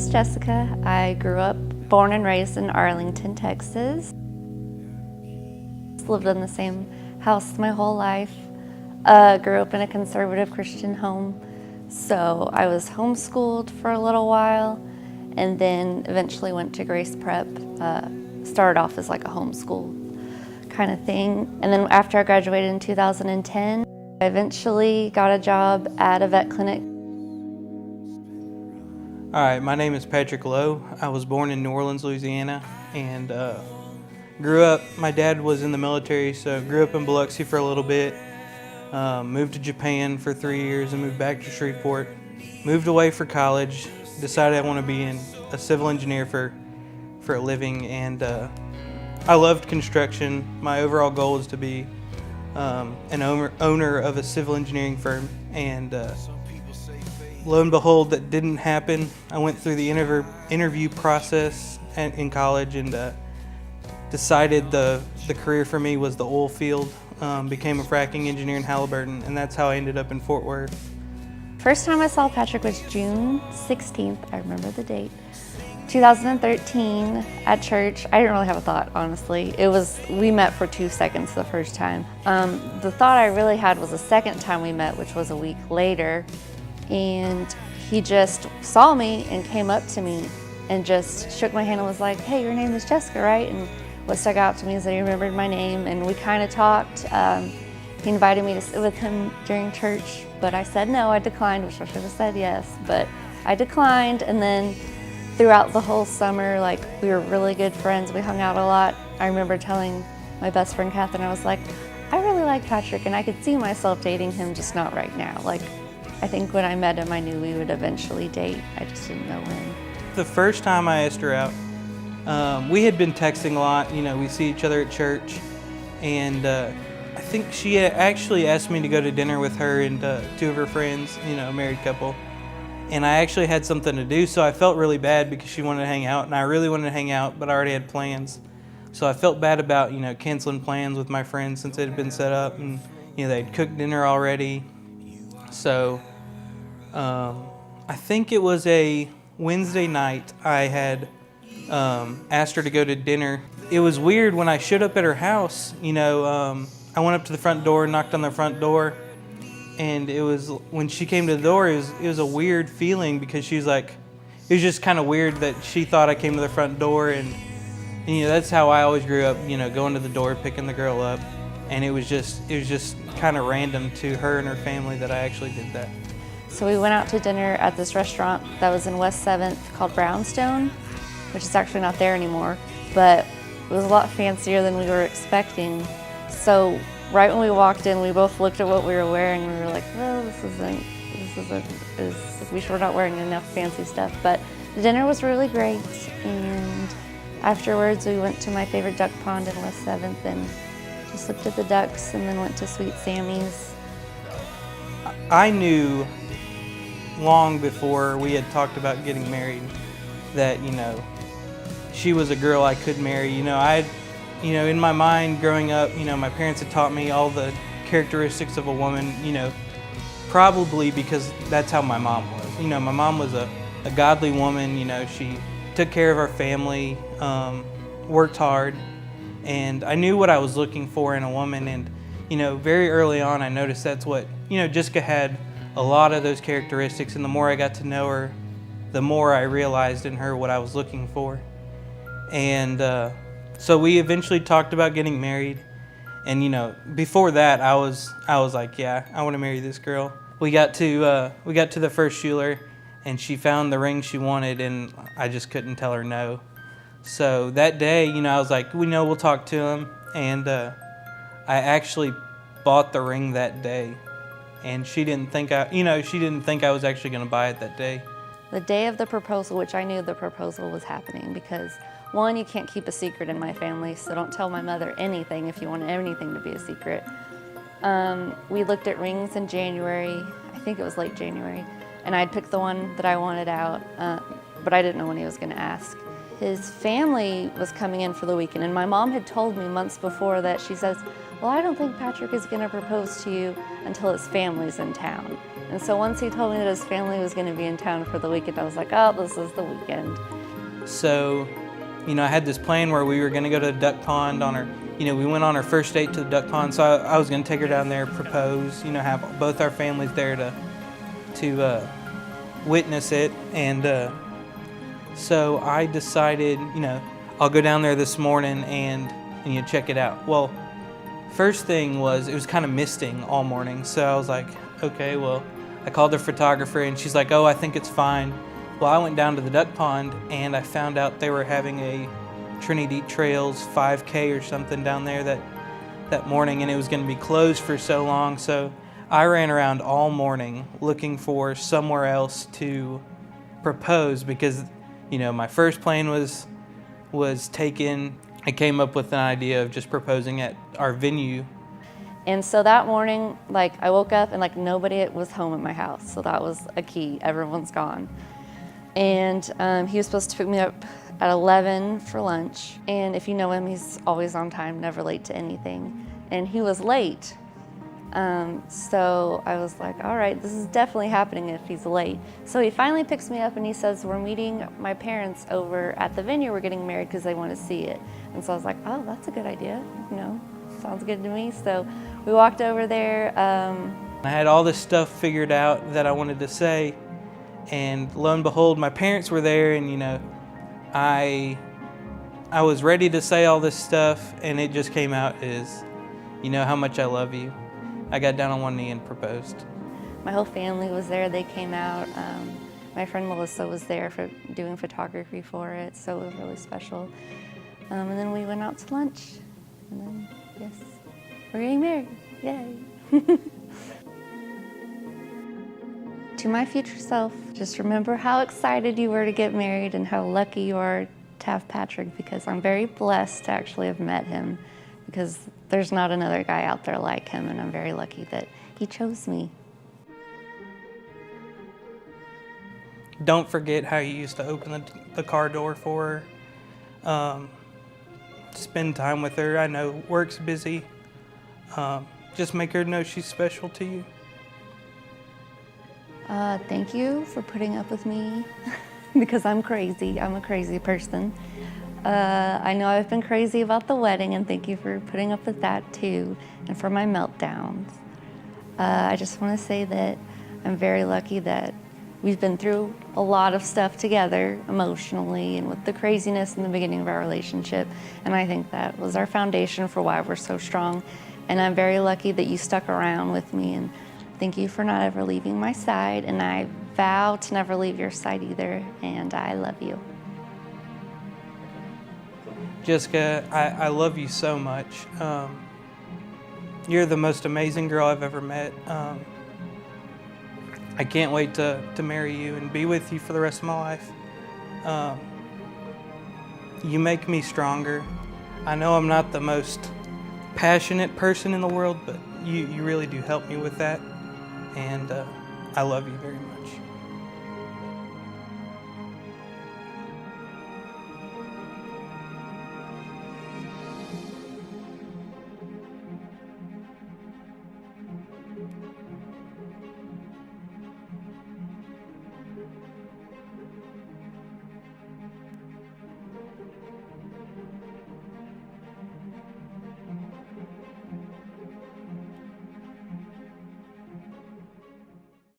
is Jessica. I grew up, born and raised in Arlington, Texas. Lived in the same house my whole life. Grew up in a conservative Christian home. So I was homeschooled for a little while and then eventually went to Grace Prep. Started off as like a homeschool kind of thing. And then after I graduated in 2010, I eventually got a job at a vet clinic. All right, my name is Patrick Lowe. I was born in New Orleans, Louisiana, and grew up, my dad was in the military, so grew up in Biloxi for a little bit, moved to Japan for 3 years and moved back to Shreveport. Moved away for college, decided I want to be a civil engineer for a living, and I loved construction. My overall goal was to be an owner of a civil engineering firm, and lo and behold, that didn't happen. I went through the interview process in college and decided the career for me was the oil field. Became a fracking engineer in Halliburton, and that's how I ended up in Fort Worth. First time I saw Patrick was June 16th, I remember the date, 2013 at church. I didn't really have a thought, honestly. We met for 2 seconds the first time. The thought I really had was the second time we met, which was a week later. And he just saw me and came up to me and just shook my hand and was like, "Hey, your name is Jessica, right?" And what stuck out to me is that he remembered my name, and we kind of talked. He invited me to sit with him during church, but I said no. I declined, which I should have said yes, but I declined. And then throughout the whole summer, like, we were really good friends. We hung out a lot. I remember telling my best friend Catherine, I was like, "I really like Patrick, and I could see myself dating him, just not right now." Like, I think when I met him, I knew we would eventually date. I just didn't know when. The first time I asked her out, we had been texting a lot. You know, we see each other at church, and I think she actually asked me to go to dinner with her and 2 of her friends, you know, a married couple. And I actually had something to do, so I felt really bad because she wanted to hang out, and I really wanted to hang out, but I already had plans. So I felt bad about, you know, canceling plans with my friends since it had been set up, and, you know, they'd cooked dinner already. So I think it was a Wednesday night I had asked her to go to dinner. It was weird when I showed up at her house, you know, I went up to the front door, knocked on the front door, and it was, when she came to the door, it was a weird feeling because she was like, it was just kind of weird that she thought I came to the front door, and you know, that's how I always grew up, you know, going to the door, picking the girl up, and it was just kind of random to her and her family that I actually did that. So we went out to dinner at this restaurant that was in West 7th called Brownstone, which is actually not there anymore, but it was a lot fancier than we were expecting. So right when we walked in, we both looked at what we were wearing and we were like, "Well, we're not wearing enough fancy stuff." But the dinner was really great, and afterwards we went to my favorite duck pond in West 7th and just looked at the ducks, and then went to Sweet Sammy's. I knew long before we had talked about getting married that, you know, she was a girl I could marry. You know, in my mind growing up, you know, my parents had taught me all the characteristics of a woman, you know, probably because that's how my mom was. You know, my mom was a godly woman. You know, she took care of our family, worked hard, and I knew what I was looking for in a woman. And, you know, very early on I noticed that's what, you know, Jessica had a lot of those characteristics, and the more I got to know her, the more I realized in her what I was looking for. And so we eventually talked about getting married, and, you know, before that I was like, yeah, I want to marry this girl. We got to the first Schuler, and she found the ring she wanted, and I just couldn't tell her no. So that day, you know, I was like, we know, we'll talk to him, and I actually bought the ring that day. And she didn't think I was actually going to buy it that day. The day of the proposal, which I knew the proposal was happening because, one, you can't keep a secret in my family, so don't tell my mother anything if you want anything to be a secret. We looked at rings in January, I think it was late January, and I'd picked the one that I wanted out, but I didn't know when he was going to ask. His family was coming in for the weekend, and my mom had told me months before that she says, well, I don't think Patrick is going to propose to you until his family's in town. And so once he told me that his family was going to be in town for the weekend, I was like, oh, this is the weekend. So, you know, I had this plan where we were going to go to the duck pond on our, you know, we went on our first date to the duck pond, so I was going to take her down there, propose, you know, have both our families there to witness it. And so I decided, you know, I'll go down there this morning and you know, check it out. Well, first thing was, it was kind of misting all morning, so I was like, okay, well, I called the photographer and she's like, oh, I think it's fine. Well, I went down to the duck pond and I found out they were having a Trinity Trails 5K or something down there that morning, and it was going to be closed for so long. So I ran around all morning looking for somewhere else to propose because, you know, my first plane was taken. I came up with an idea of just proposing at our venue. And so that morning, like, I woke up and like nobody was home at my house. So that was a key. Everyone's gone. And he was supposed to pick me up at 11 for lunch. And if you know him, he's always on time, never late to anything. And he was late. So I was like, all right, this is definitely happening if he's late. So he finally picks me up and he says, we're meeting my parents over at the venue. We're getting married because they want to see it. And so I was like, oh, that's a good idea. You know, sounds good to me. So we walked over there. I had all this stuff figured out that I wanted to say. And lo and behold, my parents were there, and you know, I was ready to say all this stuff, and it just came out as, you know how much I love you. I got down on one knee and proposed. My whole family was there. They came out. My friend Melissa was there for doing photography for it, so it was really special. And then we went out to lunch, and then, yes, we're getting married. Yay. To my future self, just remember how excited you were to get married and how lucky you are to have Patrick, because I'm very blessed to actually have met him, because there's not another guy out there like him, and I'm very lucky that he chose me. Don't forget how you used to open the car door for her. Spend time with her. I know work's busy. Just make her know she's special to you. Thank you for putting up with me because I'm crazy. I'm a crazy person. I know I've been crazy about the wedding, and thank you for putting up with that too, and for my meltdowns. I just want to say that I'm very lucky that we've been through a lot of stuff together emotionally and with the craziness in the beginning of our relationship, and I think that was our foundation for why we're so strong. And I'm very lucky that you stuck around with me, and thank you for not ever leaving my side, and I vow to never leave your side either, and I love you. Jessica, I love you so much. You're the most amazing girl I've ever met. I can't wait to marry you and be with you for the rest of my life. You make me stronger. I know I'm not the most passionate person in the world, but you really do help me with that. And I love you very much.